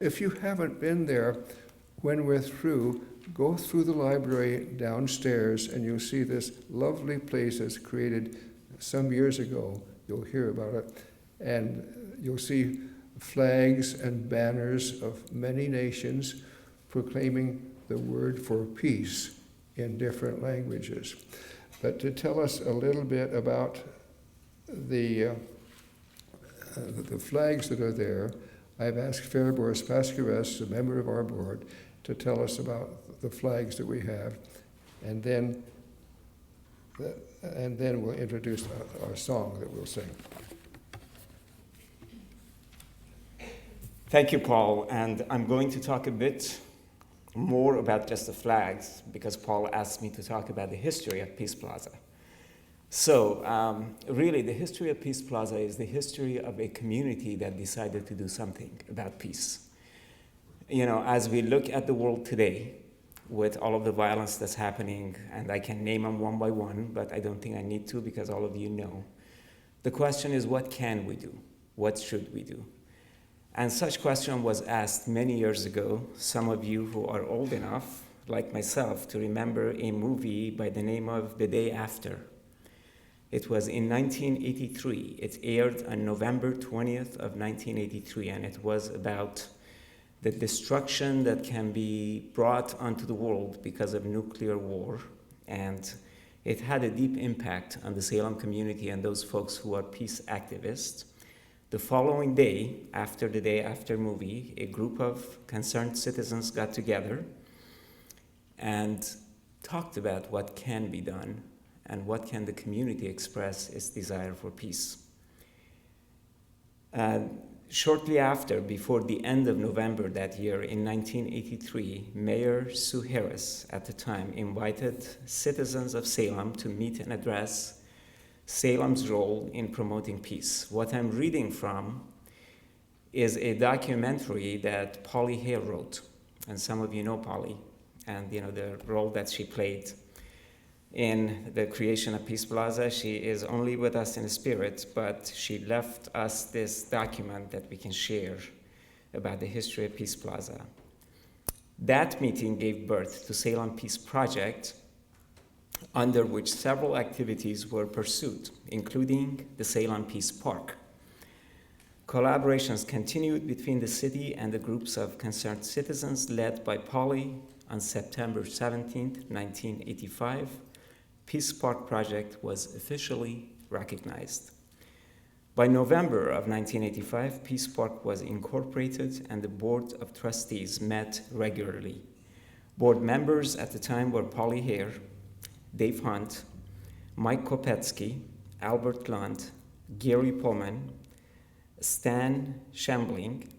If you haven't been there, when we're through, go through the library downstairs and you'll see this lovely place that's created some years ago. You'll hear about it. And you'll see flags and banners of many nations proclaiming the word for peace in different languages. But to tell us a little bit about the flags that are there, I've asked Ferboris Pascares, a member of our board, to tell us about the flags that we have, and then we'll introduce our song that we'll sing. Thank you, Paul, and I'm going to talk a bit more about just the flags because Paul asked me to talk about the history of Peace Plaza. So really, the history of Peace Plaza is the history of a community that decided to do something about peace. You know, as we look at the world today, with all of the violence that's happening, and I can name them one by one, but I don't think I need to because all of you know. The question is, what can we do? What should we do? And such question was asked many years ago. Some of you who are old enough, like myself, to remember a movie by the name of The Day After. It was in 1983. It aired on November 20th of 1983, and it was about the destruction that can be brought onto the world because of nuclear war. And it had a deep impact on the Salem community and those folks who are peace activists. The following day, after the Day After movie, a group of concerned citizens got together and talked about what can be done and what can the community express its desire for peace. Shortly after, before the end of November that year, in 1983, Mayor Sue Harris, at the time, invited citizens of Salem to meet and address Salem's role in promoting peace. What I'm reading from is a documentary that Polly Hale wrote, and some of you know Polly, and you know the role that she played in the creation of Peace Plaza. She is only with us in spirit, but she left us this document that we can share about the history of Peace Plaza. That meeting gave birth to Salem Peace Project, under which several activities were pursued, including the Salem Peace Park. Collaborations continued between the city and the groups of concerned citizens led by Polly. On September 17, 1985, Peace Park project was officially recognized. By November of 1985, Peace Park was incorporated and the Board of Trustees met regularly. Board members at the time were Polly Hare, Dave Hunt, Mike Kopetsky, Albert Lund, Gary Pullman, Stan Shambling,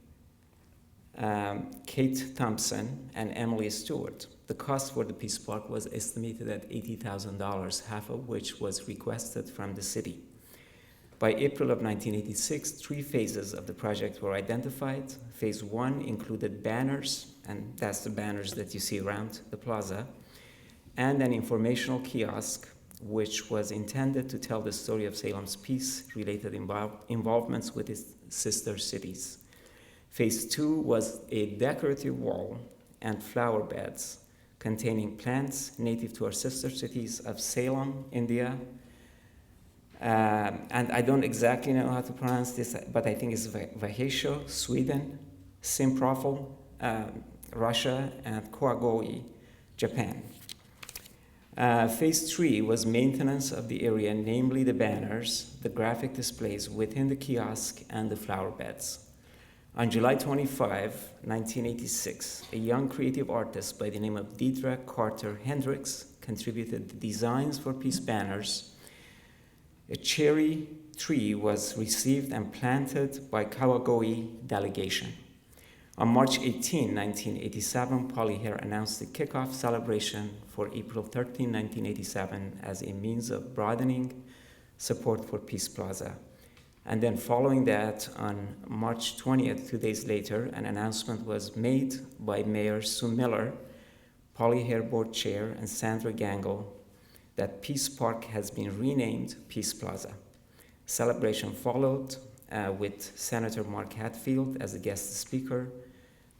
Kate Thompson, and Emily Stewart. The cost for the Peace Park was estimated at $80,000, half of which was requested from the city. By April of 1986, 3 phases of the project were identified. Phase 1 included banners, and that's the banners that you see around the plaza, and an informational kiosk, which was intended to tell the story of Salem's peace-related involvements with its sister cities. Phase 2 was a decorative wall and flower beds containing plants native to our sister cities of Salem, India, and I don't exactly know how to pronounce this, but I think it's Växjö, Sweden, Simferopol, Russia, and Kawagoi, Japan. Phase 3 was maintenance of the area, namely the banners, the graphic displays within the kiosk, and the flower beds. On July 25, 1986, a young creative artist by the name of Deidre Carter Hendricks contributed the designs for peace banners. A cherry tree was received and planted by Kawagoi delegation. On March 18, 1987, Polly Hare announced the kickoff celebration for April 13, 1987 as a means of broadening support for Peace Plaza. And then following that, on March 20th, 2 days later, an announcement was made by Mayor Sue Miller, Polly Hare Board Chair, and Sandra Gangle that Peace Park has been renamed Peace Plaza. Celebration followed with Senator Mark Hatfield as a guest speaker,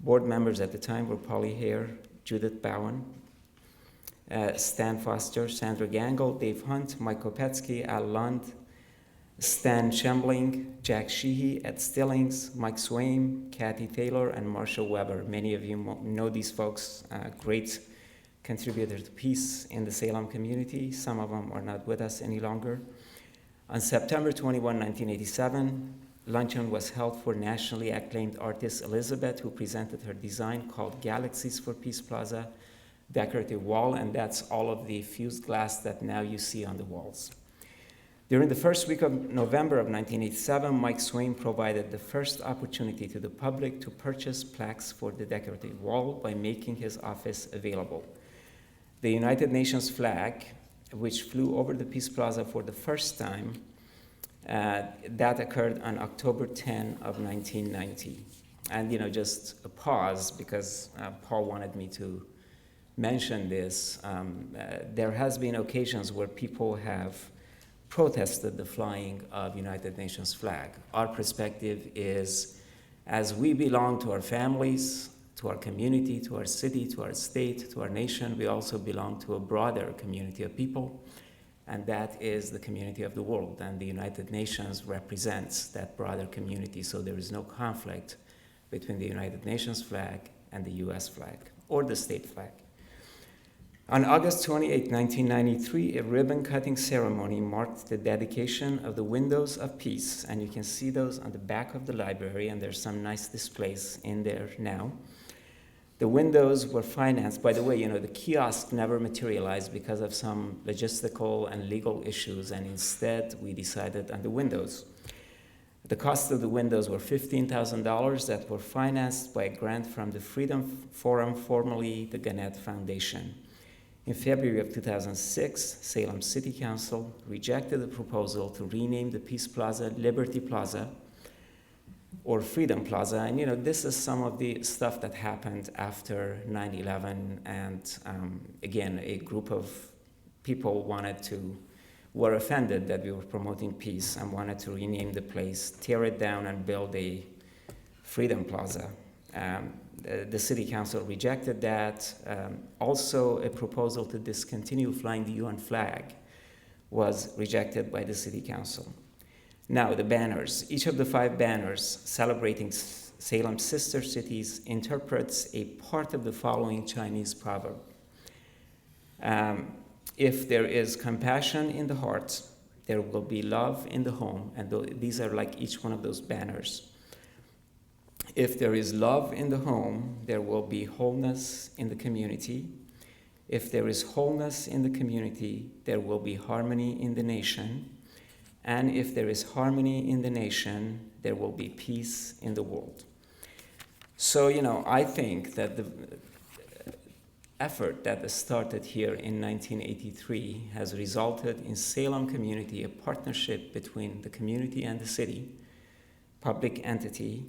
Board members at the time were Polly Hare, Judith Bowen, Stan Foster, Sandra Gangle, Dave Hunt, Mike Kopetsky, Al Lund, Stan Schembling, Jack Sheehy, Ed Stillings, Mike Swaim, Kathy Taylor, and Marshall Weber. Many of you know these folks, great contributor to peace in the Salem community. Some of them are not with us any longer. On September 21, 1987, luncheon was held for nationally acclaimed artist Elizabeth, who presented her design called Galaxies for Peace Plaza decorative wall, and that's all of the fused glass that now you see on the walls. During the first week of November of 1987, Mike Swain provided the first opportunity to the public to purchase plaques for the decorative wall by making his office available. The United Nations flag, which flew over the Peace Plaza for the first time, that occurred on October 10 of 1990. And just a pause, because Paul wanted me to mention this. There has been occasions where people have protested the flying of United Nations flag. Our perspective is, as we belong to our families, to our community, to our city, to our state, to our nation, we also belong to a broader community of people, and that is the community of the world, and the United Nations represents that broader community, so there is no conflict between the United Nations flag and the US flag, or the state flag. On August 28, 1993, a ribbon-cutting ceremony marked the dedication of the Windows of Peace, and you can see those on the back of the library, and there's some nice displays in there now. The windows were financed, by the way, the kiosk never materialized because of some logistical and legal issues, and instead we decided on the windows. The cost of the windows were $15,000 that were financed by a grant from the Freedom Forum, formerly the Gannett Foundation. In February of 2006, Salem City Council rejected the proposal to rename the Peace Plaza Liberty Plaza or Freedom Plaza. And this is some of the stuff that happened after 9/11. And again, a group of people were offended that we were promoting peace and wanted to rename the place, tear it down, and build a Freedom Plaza. The city council rejected that. Also, a proposal to discontinue flying the UN flag was rejected by the city council. Now, the banners. Each of the 5 banners celebrating Salem's sister cities interprets a part of the following Chinese proverb. If there is compassion in the heart, there will be love in the home. And these are like each one of those banners. If there is love in the home, there will be wholeness in the community. If there is wholeness in the community, there will be harmony in the nation. And if there is harmony in the nation, there will be peace in the world. So, I think that the effort that started here in 1983 has resulted in Salem community, a partnership between the community and the city, public entity,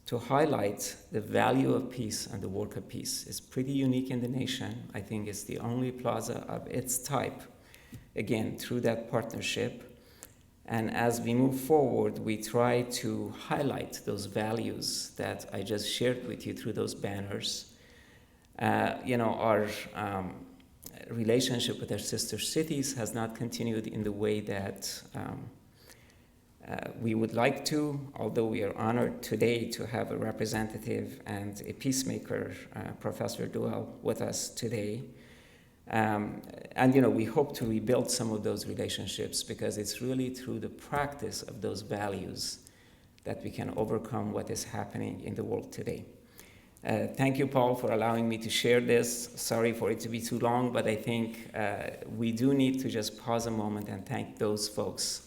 to highlight the value of peace and the work of peace. It's pretty unique in the nation. I think it's the only plaza of its type, again, through that partnership. And as we move forward, we try to highlight those values that I just shared with you through those banners. Our relationship with our sister cities has not continued in the way that we would like to, although we are honored today to have a representative and a peacemaker, Professor Duell, with us today. We hope to rebuild some of those relationships, because it's really through the practice of those values that we can overcome what is happening in the world today. Thank you, Paul, for allowing me to share this. Sorry for it to be too long, but I think we do need to just pause a moment and thank those folks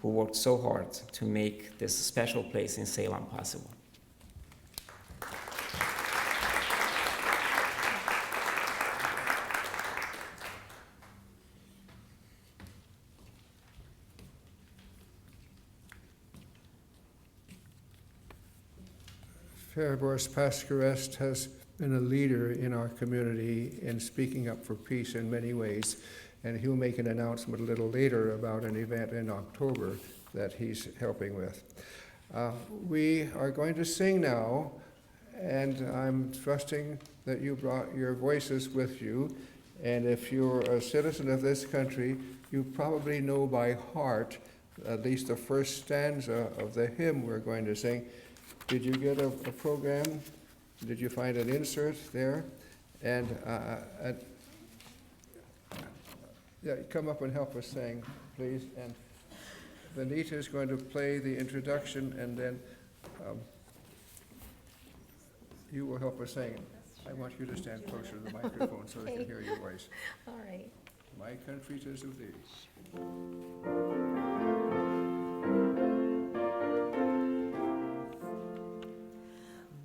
who worked so hard to make this special place in Salem possible. Boris Pascarest has been a leader in our community in speaking up for peace in many ways, and he'll make an announcement a little later about an event in October that he's helping with. We are going to sing now, and I'm trusting that you brought your voices with you. And if you're a citizen of this country, you probably know by heart at least the first stanza of the hymn we're going to sing. Did you get a program? Did you find an insert there? And yeah, come up and help us sing, please. And Vanita is going to play the introduction, and then you will help us sing. I want you to stand closer to the microphone so they can hear your voice. All right. My country 'tis of thee.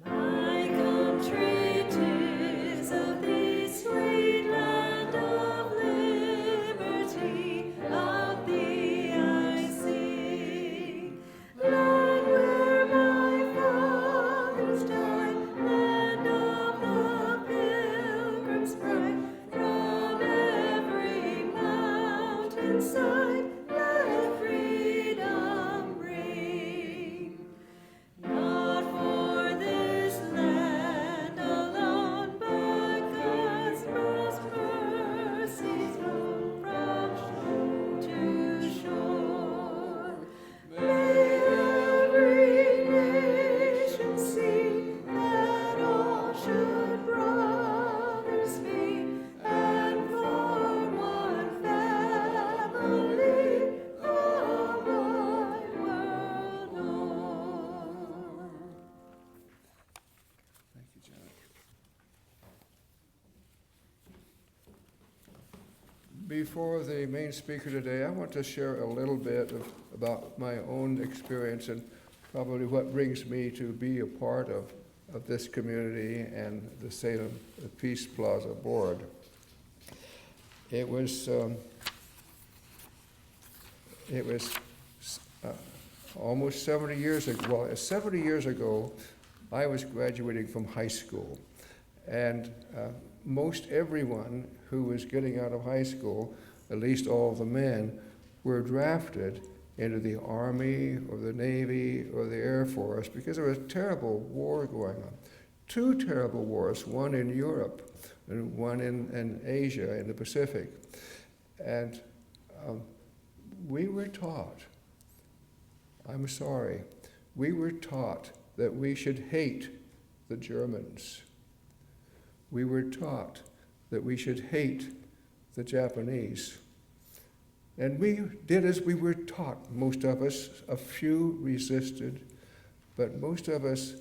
My country 'tis of thee, sweet land of liberty, of thee I sing. Land where my fathers died, land of the Pilgrim's pride, from every mountainside let freedom ring. Not for this land alone, but God's vast mercies flow from shore to shore. May every nation see that all should brothers be, and form one family, the wide world o'er. Thank you, Janet. Before the main speaker today, I want to share a little bit about my own experience and probably what brings me to be a part of this community and the Salem Peace Plaza Board. It was almost 70 years ago. Well, 70 years ago, I was graduating from high school, and most everyone who was getting out of high school, at least all the men, were drafted into the Army or the Navy or the Air Force because there was a terrible war going on. Two terrible wars, one in Europe and one in Asia, in the Pacific. And we were taught, I'm sorry, we were taught that we should hate the Germans. We were taught that we should hate the Japanese. And we did as we were taught, most of us. A few resisted, but most of us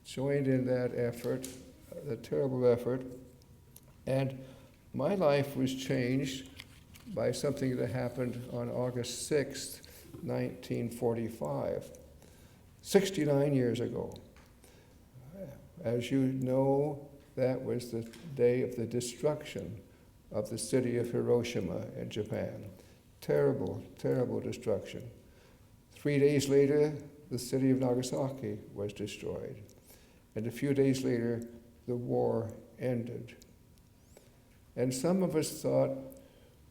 joined in that effort, the terrible effort. And my life was changed by something that happened on August 6th, 1945, 69 years ago. As you know, that was the day of the destruction of the city of Hiroshima in Japan. Terrible, terrible destruction. 3 days later, the city of Nagasaki was destroyed. And a few days later, the war ended. And some of us thought,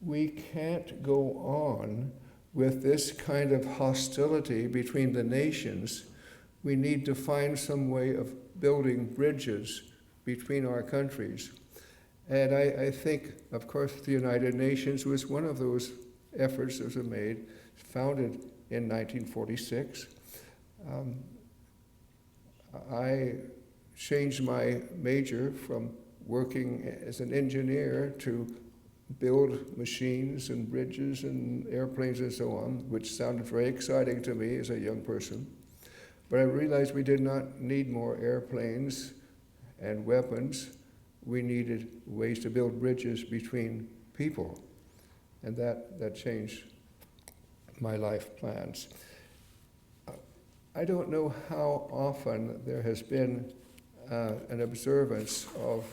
we can't go on with this kind of hostility between the nations. We need to find some way of building bridges between our countries. And I think, of course, the United Nations was one of those efforts that was made, founded in 1946. I changed my major from working as an engineer to build machines and bridges and airplanes and so on, which sounded very exciting to me as a young person. But I realized we did not need more airplanes and weapons. We needed ways to build bridges between people. And that changed my life plans. I don't know how often there has been an observance of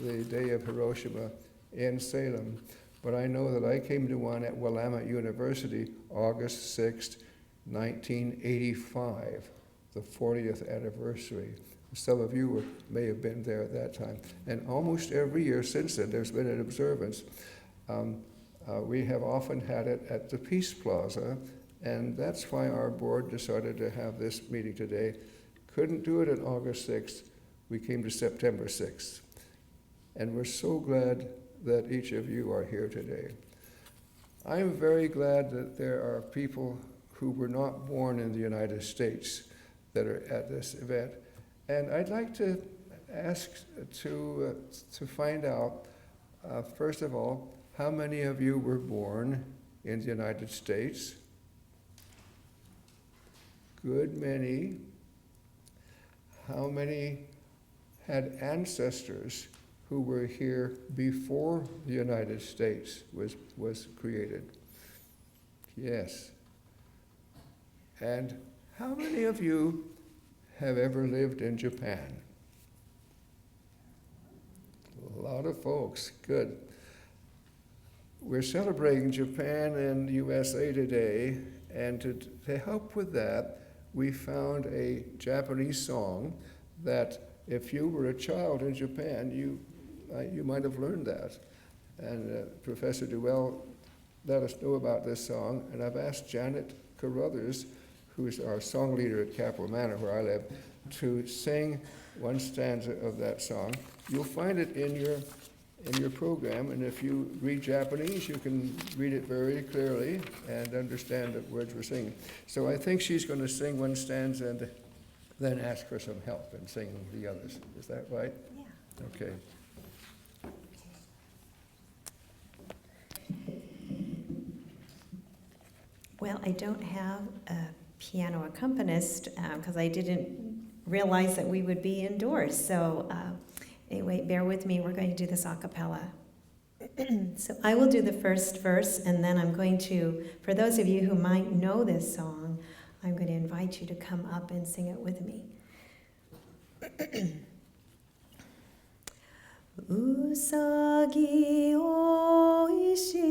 the day of Hiroshima in Salem, but I know that I came to one at Willamette University, August 6th, 1985, the 40th anniversary. Some of you may have been there at that time. And almost every year since then, there's been an observance. We have often had it at the Peace Plaza, and that's why our board decided to have this meeting today. Couldn't do it on August 6th, we came to September 6th. And we're so glad that each of you are here today. I'm very glad that there are people who were not born in the United States that are at this event. And I'd like to ask to find out, first of all, how many of you were born in the United States? Good many. How many had ancestors who were here before the United States was created? Yes. And how many of you have ever lived in Japan? A lot of folks. Good. We're celebrating Japan and USA today, and to help with that, we found a Japanese song that if you were a child in Japan, you might have learned that. And Professor Duell let us know about this song, and I've asked Janet Carruthers, who's our song leader at Capitol Manor, where I live, to sing one stanza of that song. You'll find it in your program, and if you read Japanese, you can read it very clearly and understand the words we're singing. So I think she's going to sing one stanza and then ask for some help in singing the others. Is that right? Yeah. Okay. Well, I don't have a piano accompanist because I didn't realize that we would be indoors. So anyway, bear with me. We're going to do this a cappella. So I will do the first verse, and then I'm going to, for those of you who might know this song, I'm going to invite you to come up and sing it with me. Usagi oishi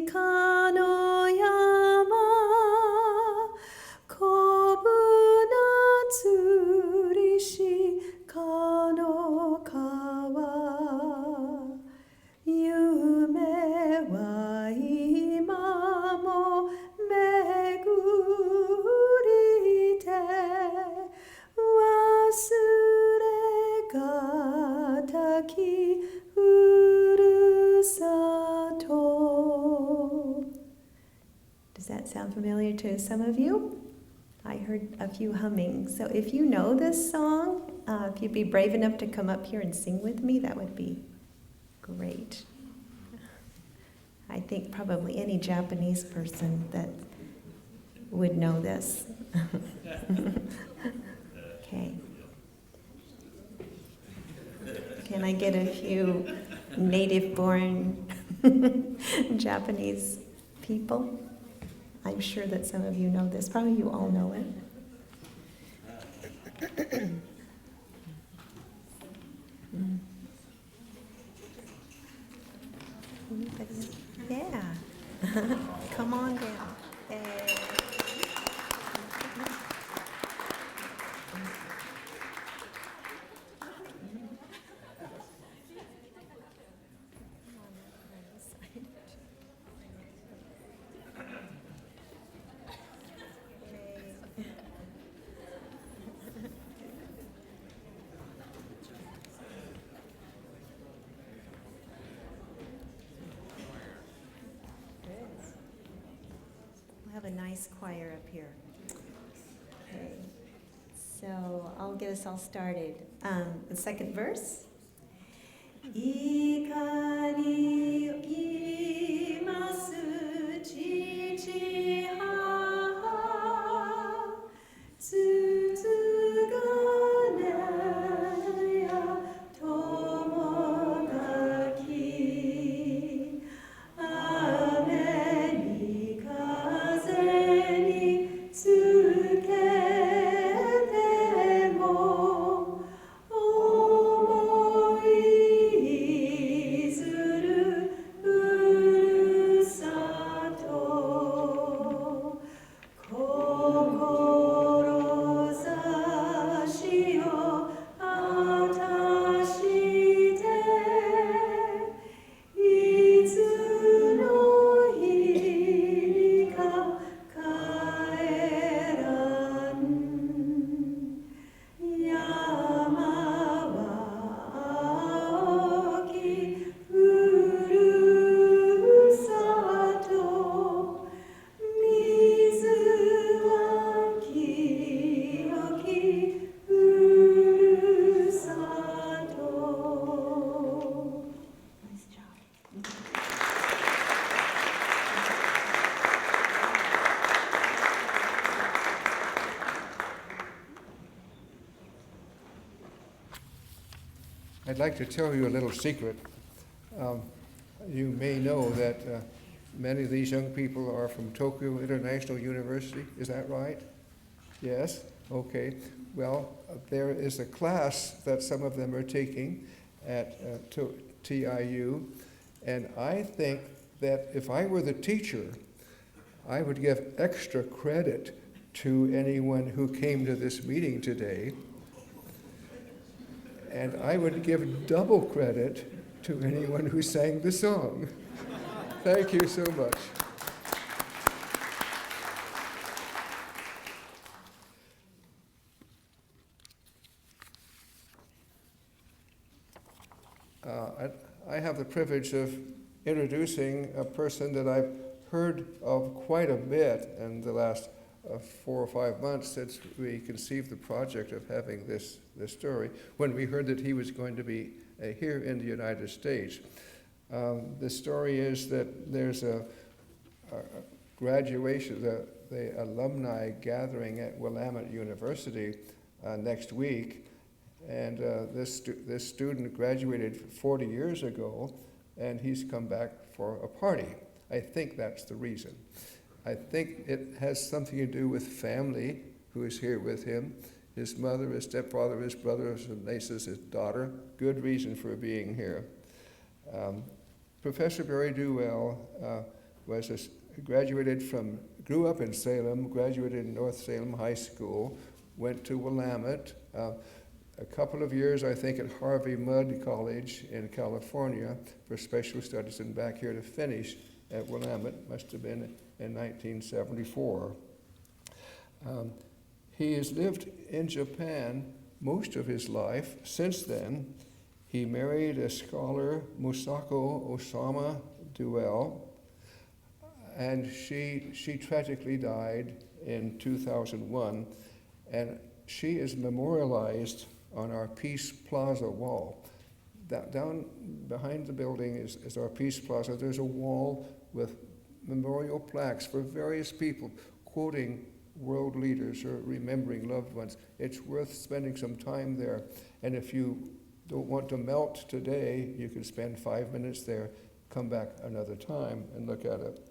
kano yama, kobu natsurishi kano kawa, yume wa ima mo megurite, wasure gataki urusato. Does that sound familiar to some of you? I heard a few humming. So if you know this song, if you'd be brave enough to come up here and sing with me, that would be great. I think probably any Japanese person that would know this. Okay. Can I get a few native-born Japanese people? I'm sure that some of you know this. Probably you all know it. Yeah. Come on down. Hey. We'll have a nice choir up here. Okay. So I'll get us all started. The second verse. Ikani imasu chichi ha, tsutsuga ya tomogaki, ame ni kaze ni tsukete mo, like to tell you a little secret. You may know that many of these young people are from Tokyo International University. Is that right? Yes? Okay. Well, there is a class that some of them are taking at TIU, and I think that if I were the teacher, I would give extra credit to anyone who came to this meeting today, and I would give double credit to anyone who sang the song. Thank you so much. I have the privilege of introducing a person that I've heard of quite a bit in the last 4 or 5 months since we conceived the project of having this story, when we heard that he was going to be here in the United States. The story is that there's a graduation, the alumni gathering at Willamette University next week, and this student graduated 40 years ago, and he's come back for a party. I think that's the reason. I think it has something to do with family who is here with him. His mother, his stepfather, his brothers and nieces, his daughter. Good reason for being here. Professor Barry Duell grew up in Salem, graduated in North Salem High School, went to Willamette, a couple of years, I think, at Harvey Mudd College in California for special studies, and back here to finish at Willamette, must have been in 1974. He has lived in Japan most of his life. Since then, he married a scholar, Musako Osama Duell, and she tragically died in 2001, and she is memorialized on our Peace Plaza wall. Down behind the building is our Peace Plaza. There's a wall with memorial plaques for various people quoting world leaders or remembering loved ones. It's worth spending some time there. And if you don't want to melt today, you can spend 5 minutes there, come back another time and look at it.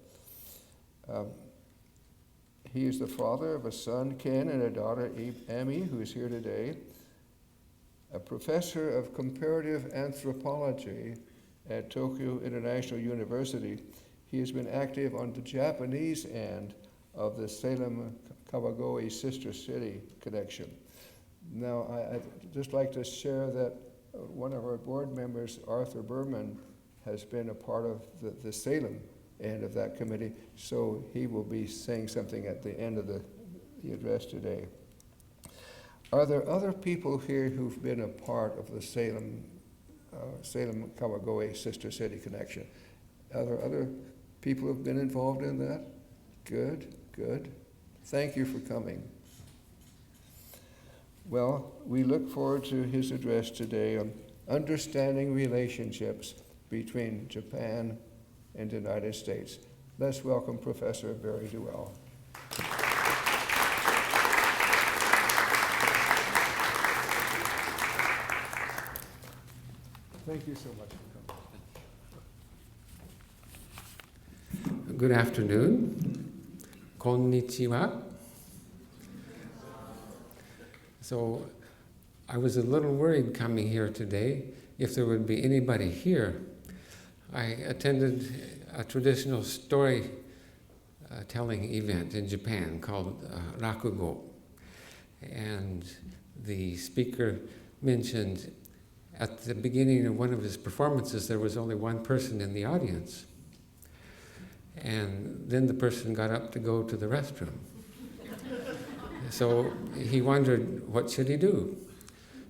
He is the father of a son, Ken, and a daughter, Amy, who is here today. A professor of comparative anthropology at Tokyo International University. He has been active on the Japanese end of the Salem-Kawagoe Sister City connection. Now, I'd just like to share that one of our board members, Arthur Berman, has been a part of the Salem end of that committee, so he will be saying something at the end of the address today. Are there other people here who've been a part of the Salem-Kawagoe Sister City connection? Are there other people who've been involved in that? Good, good. Thank you for coming. Well, we look forward to his address today on understanding relationships between Japan and the United States. Let's welcome Professor Barry Duell. Thank you so much for coming. Good afternoon. Konnichiwa. So I was a little worried coming here today if there would be anybody here. I attended a traditional story telling event in Japan called Rakugo. And the speaker mentioned at the beginning of one of his performances there was only one person in the audience. And then the person got up to go to the restroom. So he wondered, what should he do?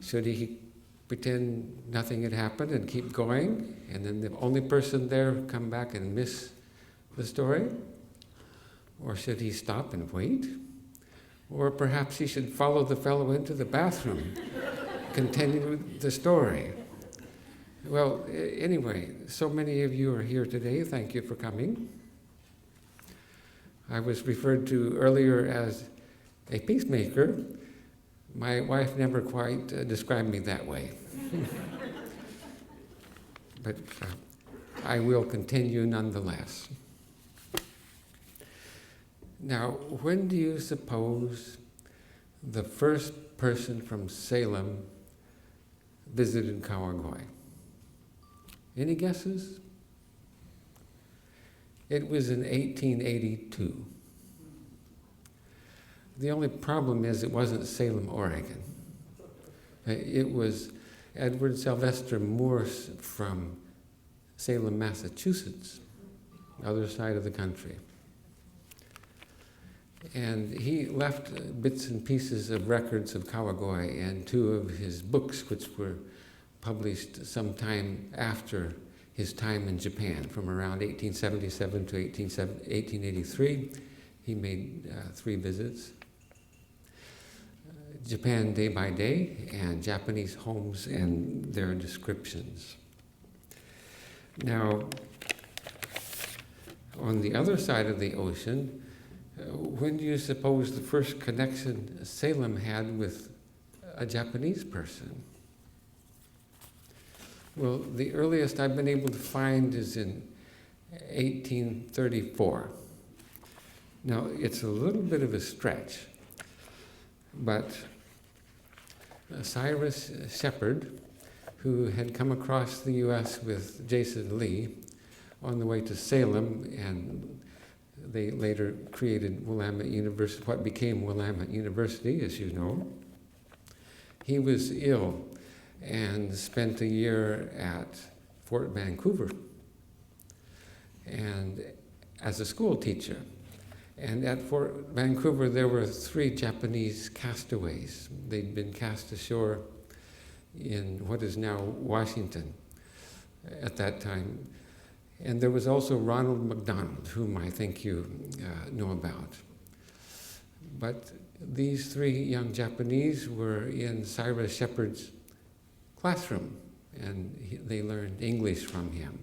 Should he pretend nothing had happened and keep going, and then the only person there come back and miss the story? Or should he stop and wait? Or perhaps he should follow the fellow into the bathroom, continue the story. Well, anyway, so many of you are here today. Thank you for coming. I was referred to earlier as a peacemaker. My wife never quite described me that way. but I will continue nonetheless. Now, when do you suppose the first person from Salem visited Kawagoe? Any guesses? It was in 1882. The only problem is it wasn't Salem, Oregon. It was Edward Sylvester Morse from Salem, Massachusetts, other side of the country. And he left bits and pieces of records of Kawagoe and two of his books, which were published sometime after his time in Japan, from around 1877 to 1883. He made 3 visits. Japan Day by Day, and Japanese homes and their descriptions. Now, on the other side of the ocean, when do you suppose the first connection Salem had with a Japanese person? Well, the earliest I've been able to find is in 1834. Now, it's a little bit of a stretch, but Cyrus Shepard, who had come across the U.S. with Jason Lee on the way to Salem, and they later created Willamette University, what became Willamette University, as you know. He was ill and spent a year at Fort Vancouver and as a school teacher. And at Fort Vancouver, there were 3 Japanese castaways. They'd been cast ashore in what is now Washington at that time. And there was also Ronald McDonald, whom I think you know about. But these 3 young Japanese were in Cyrus Shepard's classroom, and they learned English from him.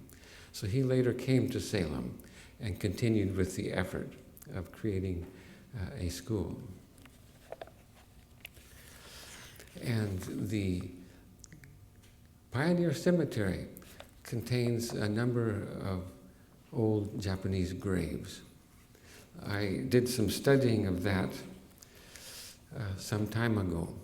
So he later came to Salem and continued with the effort of creating a school. And the Pioneer Cemetery contains a number of old Japanese graves. I did some studying of that some time ago.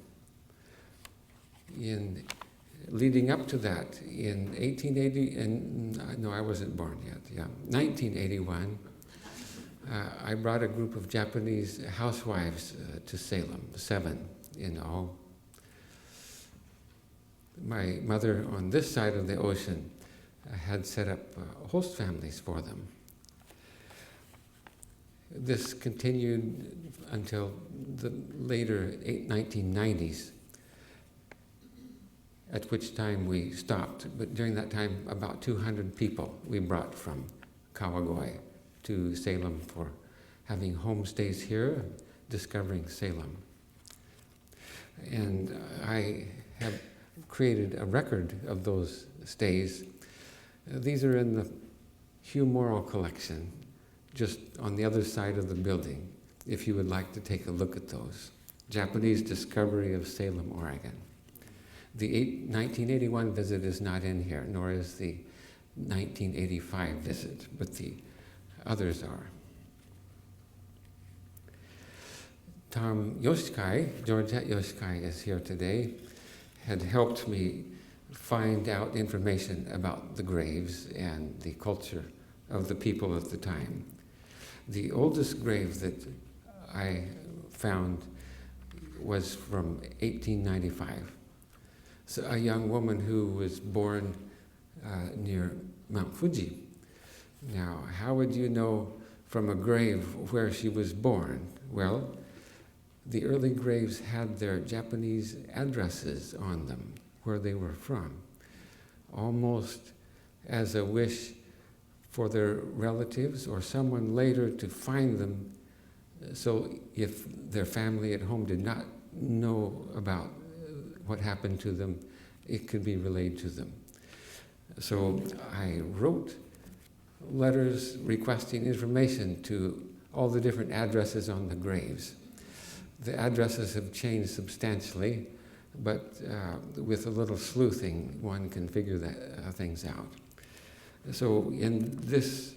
Leading up to that, in 1880, and no, I wasn't born yet, 1981, I brought a group of Japanese housewives to Salem, 7 in all. My mother on this side of the ocean had set up host families for them. This continued until the later 1990s, at which time we stopped. But during that time, about 200 people we brought from Kawagoe to Salem for having homestays here, discovering Salem. And I have created a record of those stays. These are in the Hugh Morrow collection, just on the other side of the building, if you would like to take a look at those. Japanese discovery of Salem, Oregon. The 1981 visit is not in here, nor is the 1985 visit, but the others are. Tom Yoshkai, Georgette Yoshkai is here today, had helped me find out information about the graves and the culture of the people at the time. The oldest grave that I found was from 1895. So a young woman who was born near Mount Fuji. Now, how would you know from a grave where she was born? Well, the early graves had their Japanese addresses on them, where they were from, almost as a wish for their relatives or someone later to find them, so if their family at home did not know about what happened to them, it could be relayed to them. So I wrote letters requesting information to all the different addresses on the graves. The addresses have changed substantially, but with a little sleuthing, one can figure things out. So in this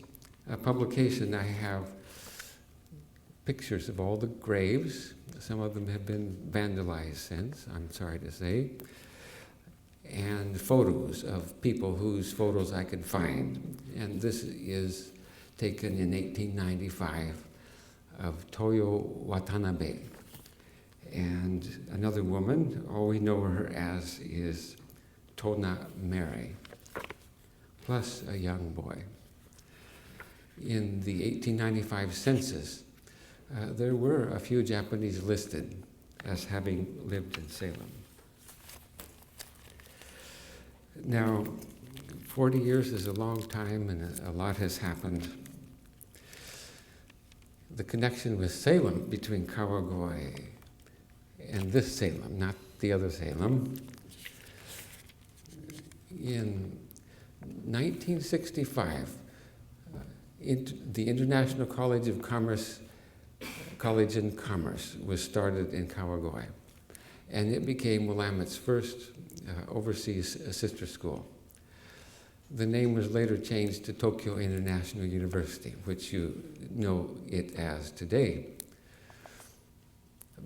publication, I have pictures of all the graves. Some of them have been vandalized since, I'm sorry to say, and photos of people whose photos I could find. And this is taken in 1895 of Toyo Watanabe. And another woman, all we know her as is Tona Mary, plus a young boy. In the 1895 census, there were a few Japanese listed as having lived in Salem. Now, 40 years is a long time and a lot has happened. The connection with Salem, between Kawagoe and this Salem, not the other Salem. In 1965, the International College of Commerce, College in Commerce, was started in Kawagoe, and it became Willamette's first overseas sister school. The name was later changed to Tokyo International University, which you know it as today.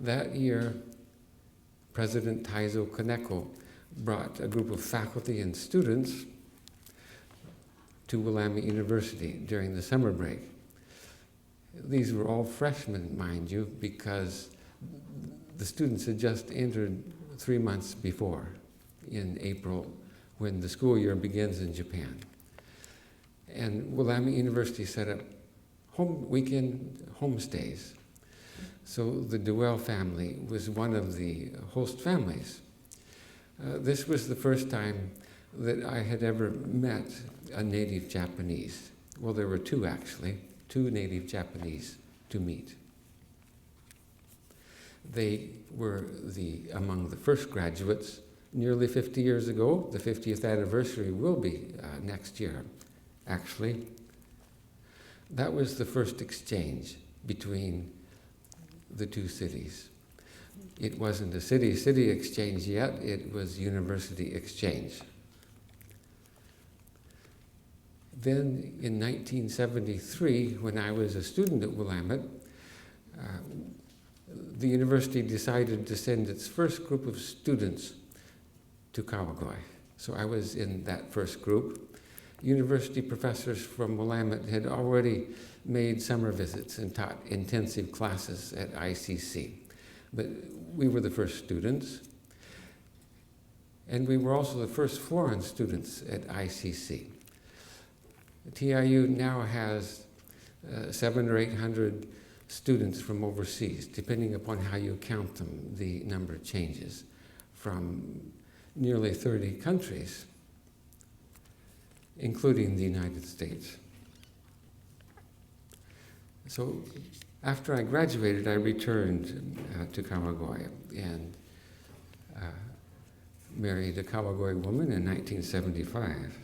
That year, President Taizo Kaneko brought a group of faculty and students to Willamette University during the summer break. These were all freshmen, mind you, because the students had just entered 3 months before, in April, when the school year begins in Japan. And Willamette University set up weekend homestays. So the Duell family was one of the host families. This was the first time that I had ever met a native Japanese. Well, there were two actually, two native Japanese to meet. They were among the first graduates nearly 50 years ago. The 50th anniversary will be next year, actually. That was the first exchange between the two cities. It wasn't a city-city exchange yet, it was university exchange. Then in 1973, when I was a student at Willamette, the university decided to send its first group of students to Kawagoe. So I was in that first group. University professors from Willamette had already made summer visits and taught intensive classes at ICC. But we were the first students. And we were also the first foreign students at ICC. TIU now has 700 or 800 students from overseas. Depending upon how you count them, the number changes, from nearly 30 countries, including the United States. So after I graduated, I returned to Kawagoe and married a Kawagoe woman in 1975.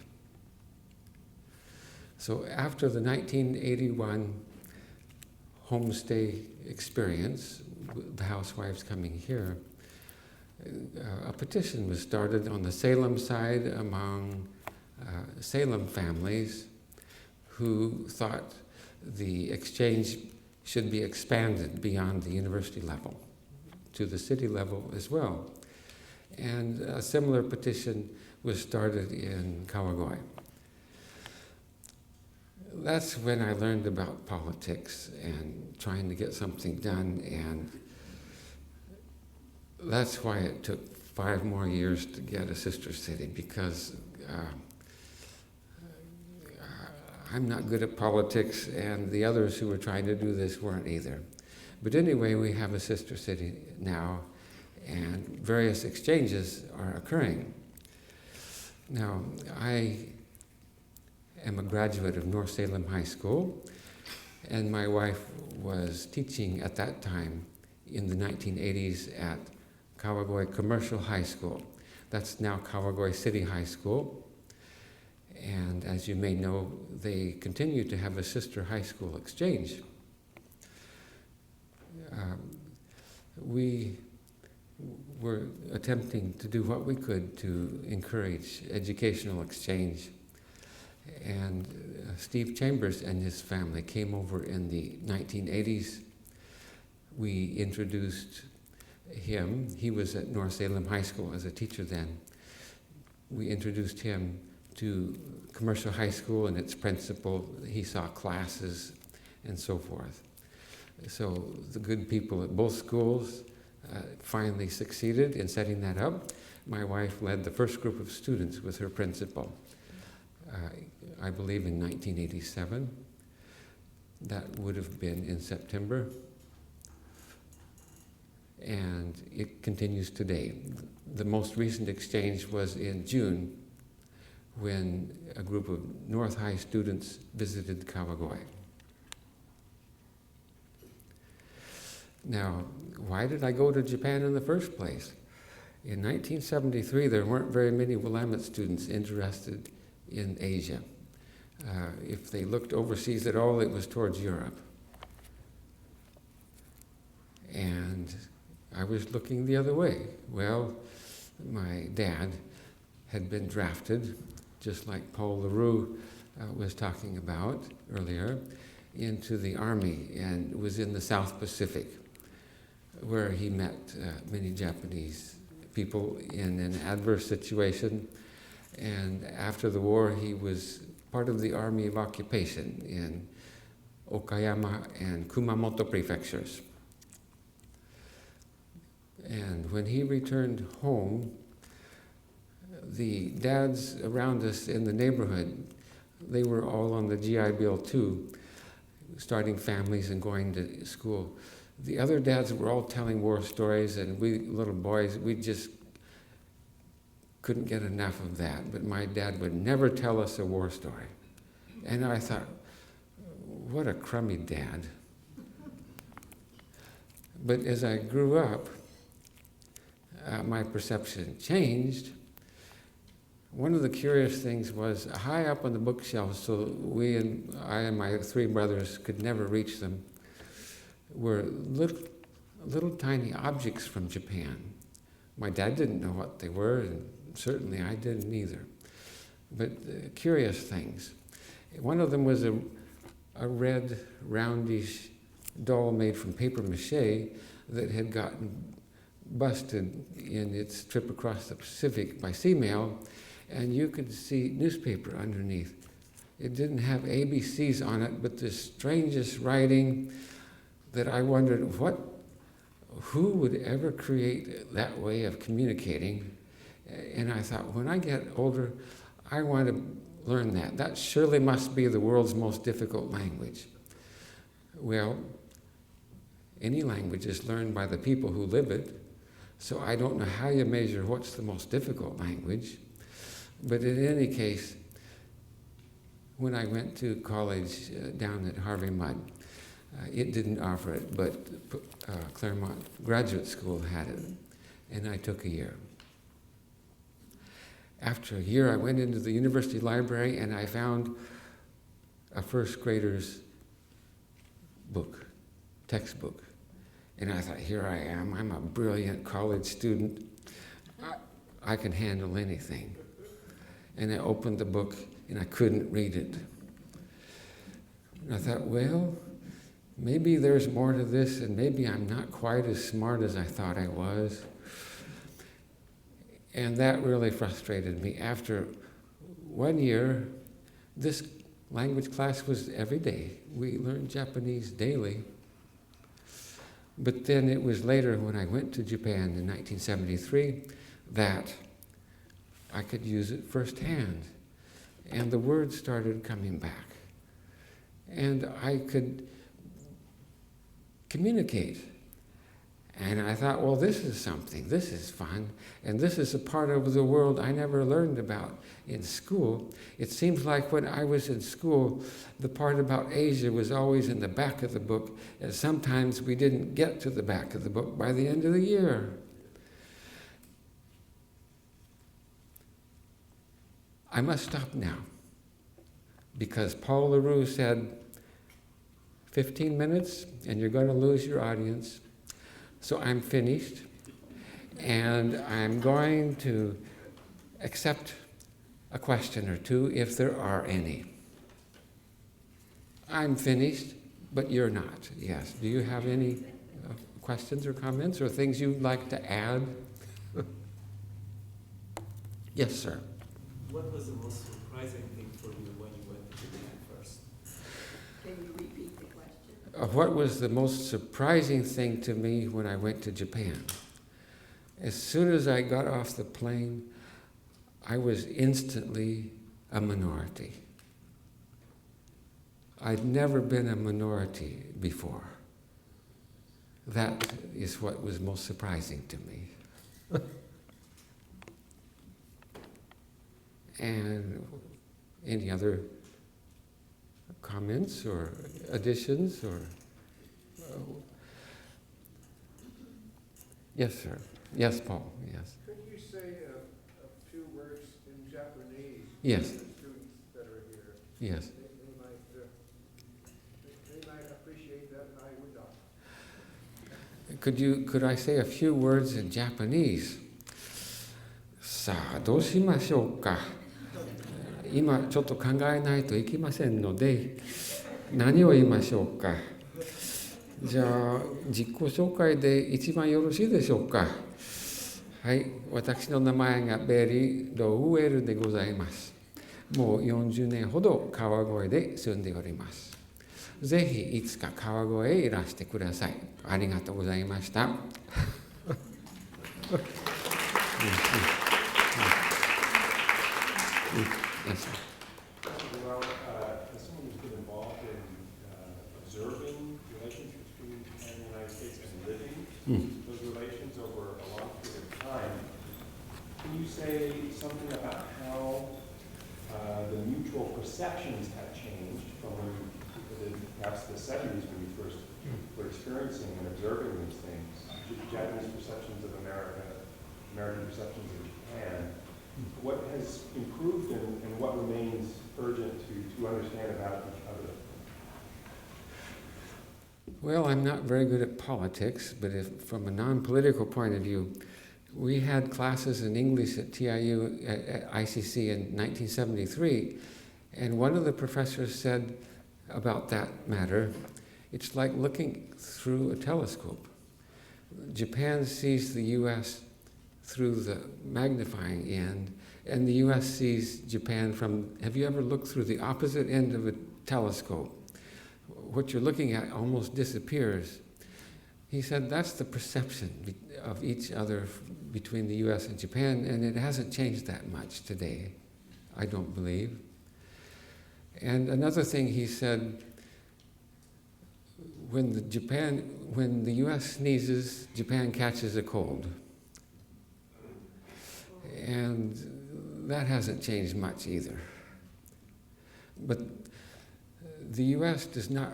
So after the 1981 homestay experience, the housewives coming here, a petition was started on the Salem side among Salem families who thought the exchange should be expanded beyond the university level to the city level as well. And a similar petition was started in Kawagoe. That's when I learned about politics and trying to get something done, and that's why it took 5 more years to get a sister city, because I'm not good at politics, and the others who were trying to do this weren't either. But anyway, we have a sister city now, and various exchanges are occurring. Now, I am a graduate of North Salem High School, and my wife was teaching at that time in the 1980s at Kawagoe Commercial High School. That's now Kawagoe City High School. And as you may know, they continue to have a sister high school exchange. We were attempting to do what we could to encourage educational exchange. And Steve Chambers and his family came over in the 1980s. We introduced him. He was at North Salem High School as a teacher then. We introduced him to commercial high school and its principal. He saw classes and so forth. So the good people at both schools finally succeeded in setting that up. My wife led the first group of students with her principal, I believe in 1987. That would have been in September. And it continues today. The most recent exchange was in June when a group of North High students visited Kawagoe. Now, why did I go to Japan in the first place? In 1973, there weren't very many Willamette students interested in Asia. If they looked overseas at all, it was towards Europe. And I was looking the other way. Well, my dad had been drafted, just like Paul LaRue was talking about earlier, into the Army and was in the South Pacific, where he met many Japanese people in an adverse situation. And after the war, he was part of the Army of Occupation in Okayama and Kumamoto prefectures. And when he returned home, the dads around us in the neighborhood, they were all on the GI Bill too, starting families and going to school. The other dads were all telling war stories, and we little boys, we just couldn't get enough of that. But my dad would never tell us a war story. And I thought, what a crummy dad. But as I grew up, my perception changed. One of the curious things was high up on the bookshelves, so I and my three brothers could never reach them, were little tiny objects from Japan. My dad didn't know what they were, and certainly I didn't either. But curious things. One of them was a red, roundish doll made from paper mache that had gotten busted in its trip across the Pacific by sea mail, and you could see newspaper underneath. It didn't have ABCs on it, but the strangest writing that I wondered, who would ever create that way of communicating? And I thought, when I get older, I want to learn that. That surely must be the world's most difficult language. Well, any language is learned by the people who live it, so I don't know how you measure what's the most difficult language. But in any case, when I went to college down at Harvey Mudd, it didn't offer it, but Claremont Graduate School had it, and I took a year. After a year, I went into the university library and I found a first grader's book, textbook. And I thought, here I am, I'm a brilliant college student. I can handle anything. And I opened the book and I couldn't read it. And I thought, well, maybe there's more to this, and maybe I'm not quite as smart as I thought I was. And that really frustrated me. After 1 year, this language class was every day. We learned Japanese daily. But then it was later when I went to Japan in 1973 that I could use it firsthand. And the words started coming back. And I could communicate. And I thought, well, this is something, this is fun, and this is a part of the world I never learned about in school. It seems like when I was in school, the part about Asia was always in the back of the book, and sometimes we didn't get to the back of the book by the end of the year. I must stop now, because Paul LaRue said, 15 minutes, and you're going to lose your audience. So I'm finished, and I'm going to accept a question or two, if there are any. I'm finished, but you're not. Yes. Do you have any questions or comments or things you'd like to add? Yes, sir. What was the most surprising thing for you when you went to Japan first? Can you repeat the question? What was the most surprising thing to me when I went to Japan? As soon as I got off the plane, I was instantly a minority. I'd never been a minority before. That is what was most surprising to me. And any other comments or additions or? Yes, sir. Yes, Paul. Yes. Could you say a few words in Japanese? Yes. To the students that are here. Yes. They might appreciate that, and I would not. Could I say a few words in Japanese? さあ、どうしましょうか。今ちょっと考えないといけませんので、何を言いましょうか。じゃあ、自己紹介で一番よろしいでしょうか。はい、私の名前がベリー・ドウェルでございます。もう40年ほど川越で住んでおります。ぜひいつか川越へいらしてください。ありがとうございました。Yes, sir. Well, as someone who's been involved in observing relationships between Japan and the United States and living those relations over a long period of time, can you say something about how the mutual perceptions have changed from when perhaps the 70s when you first were experiencing and observing these things, Japanese perceptions of America, American perceptions of Japan? What has improved and what remains urgent to understand about each other? Well, I'm not very good at politics, but from a non-political point of view, we had classes in English at TIU at ICC in 1973, and one of the professors said about that matter, it's like looking through a telescope. Japan sees the U.S. through the magnifying end, and the U.S. sees Japan from, have you ever looked through the opposite end of a telescope? What you're looking at almost disappears. He said that's the perception of each other between the U.S. and Japan, and it hasn't changed that much today, I don't believe. And another thing he said, when the U.S. sneezes, Japan catches a cold. And that hasn't changed much either. But the U.S. does not,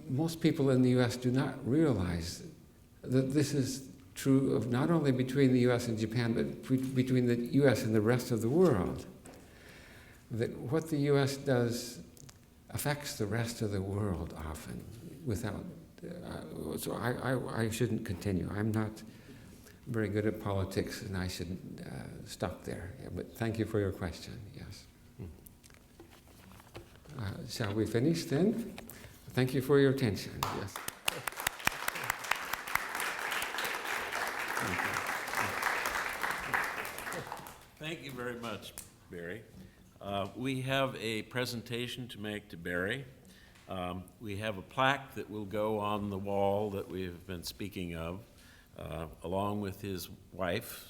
most people in the U.S. do not realize that this is true of not only between the U.S. and Japan, but between the U.S. and the rest of the world. That what the U.S. does affects the rest of the world often without, so I shouldn't continue. I'm not very good at politics, and I should stop there. Yeah, but thank you for your question, yes. Shall we finish then? Thank you for your attention, yes. Thank you very much, Barry. We have a presentation to make to Barry. We have a plaque that will go on the wall that we've been speaking of, along with his wife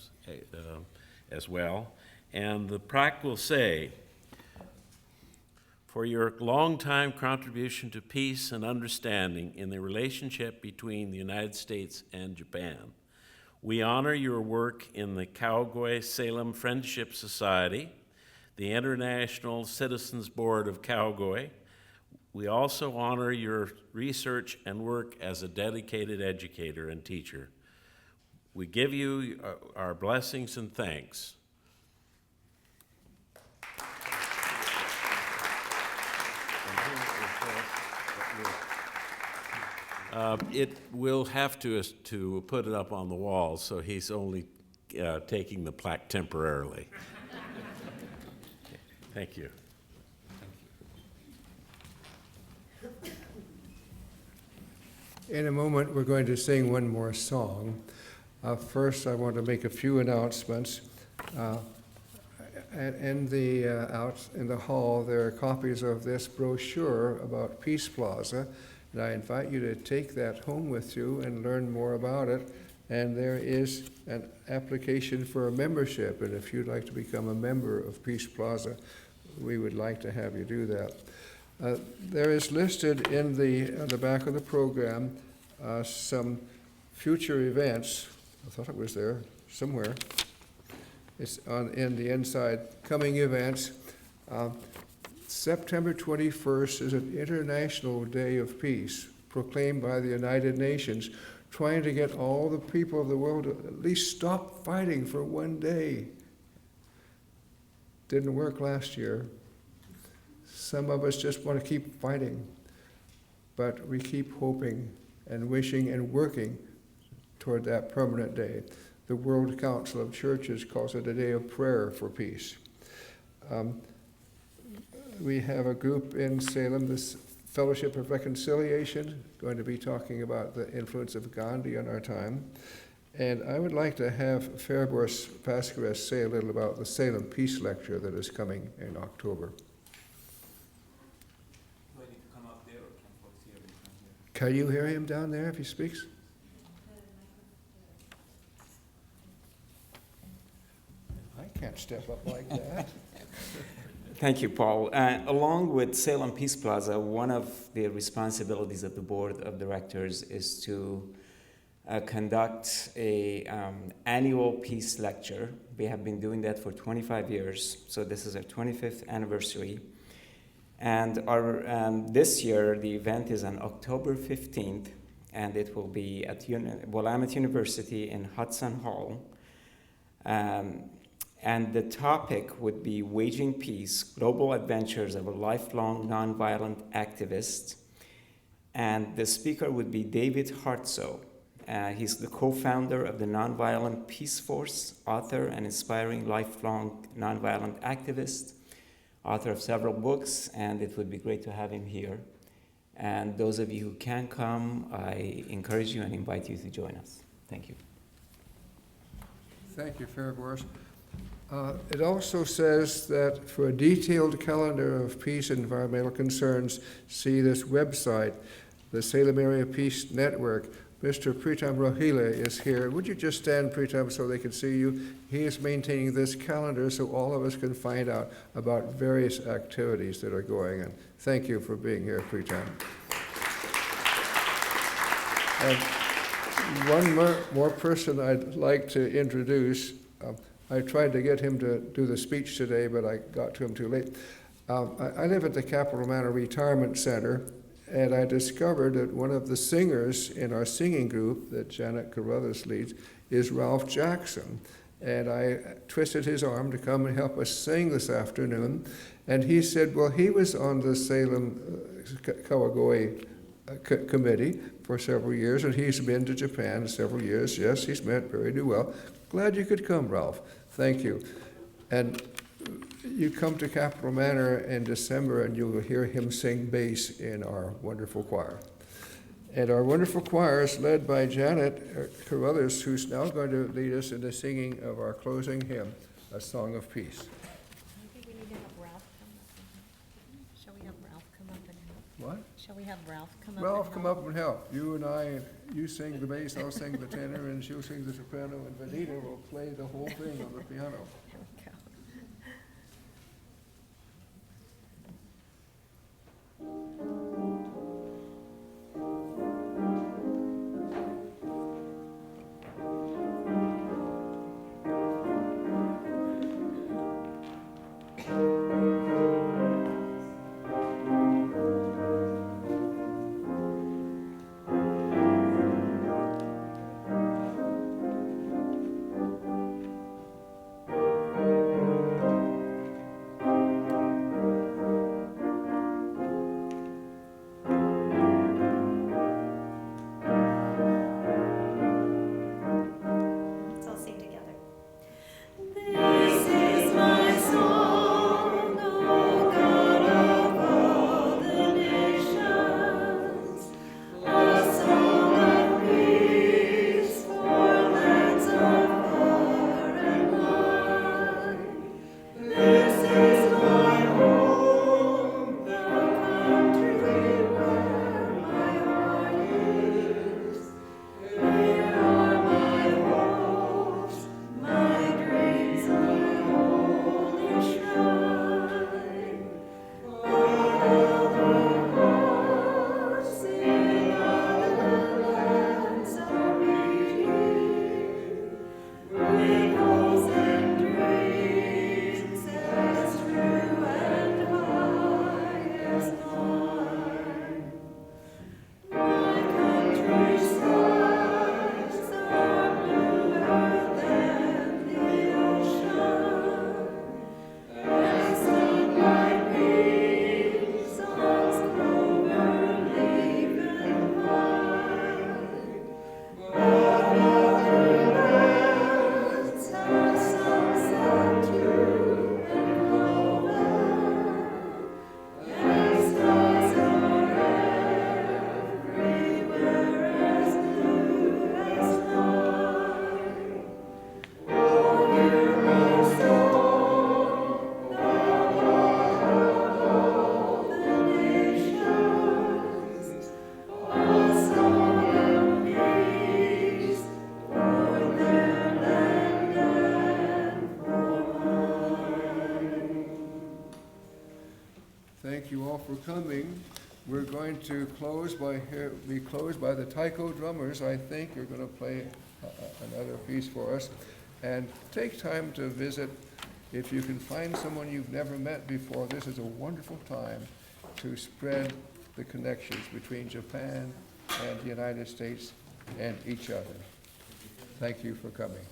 as well. And the plaque will say, "For your long-time contribution to peace and understanding in the relationship between the United States and Japan, we honor your work in the Kaogoe-Salem Friendship Society, the International Citizens Board of Kaogoe. We also honor your research and work as a dedicated educator and teacher. We give you our blessings and thanks." It will have to put it up on the wall, so he's only taking the plaque temporarily. Thank you. In a moment, we're going to sing one more song. First, I want to make a few announcements. In the hall, there are copies of this brochure about Peace Plaza, and I invite you to take that home with you and learn more about it. And there is an application for a membership, and if you'd like to become a member of Peace Plaza, we would like to have you do that. There is listed in the back of the program some future events. I thought it was there somewhere. It's in the inside. Coming events. September 21st is an International Day of Peace, proclaimed by the United Nations, trying to get all the people of the world to at least stop fighting for one day. Didn't work last year. Some of us just want to keep fighting, but we keep hoping and wishing and working toward that permanent day. The World Council of Churches calls it a day of prayer for peace. We have a group in Salem, this Fellowship of Reconciliation, going to be talking about the influence of Gandhi in our time. And I would like to have Fairbourse Pascares say a little about the Salem Peace Lecture that is coming in October. Can you hear him down there if he speaks? I can't step up like that. Thank you, Paul. Along with Salem Peace Plaza, one of the responsibilities of the board of directors is to conduct a annual peace lecture. We have been doing that for 25 years, so this is our 25th anniversary. And this year, the event is on October 15th, and it will be at Willamette University in Hudson Hall. And the topic would be Waging Peace, Global Adventures of a Lifelong Nonviolent Activist. And the speaker would be David Hartsoe. He's the co-founder of the Nonviolent Peace Force, author and inspiring lifelong nonviolent activist, author of several books, and it would be great to have him here. And those of you who can come, I encourage you and invite you to join us. Thank you. Thank you, Fairbourse. It also says that for a detailed calendar of peace and environmental concerns, see this website, the Salem Area Peace Network. Mr. Pritam Rohila is here. Would you just stand, Pritam, so they can see you? He is maintaining this calendar so all of us can find out about various activities that are going on. Thank you for being here, Pritam. And one more person I'd like to introduce. I tried to get him to do the speech today, but I got to him too late. I live at the Capitol Manor Retirement Center, and I discovered that one of the singers in our singing group that Janet Carruthers leads is Ralph Jackson. And I twisted his arm to come and help us sing this afternoon. And he said, well, he was on the Salem Kawagoe committee for several years, and he's been to Japan several years. Yes, he's met very well. Glad you could come, Ralph. Thank you. And you come to Capitol Manor in December and you'll hear him sing bass in our wonderful choir. And our wonderful choir is led by Janet Carruthers, who's now going to lead us in the singing of our closing hymn, A Song of Peace. I think we need to have Ralph come up. Shall we have Ralph come up and help? What? Shall we have Ralph come up? Ralph, come up and help. You and I, you sing the bass, I'll sing the tenor, and she'll sing the soprano, and Vanita will play the whole thing on the piano. There we go. Thank you all for coming. We're going to be closed by the taiko drummers. I think are going to play another piece for us. And take time to visit. If you can find someone you've never met before, this is a wonderful time to spread the connections between Japan and the United States and each other. Thank you for coming.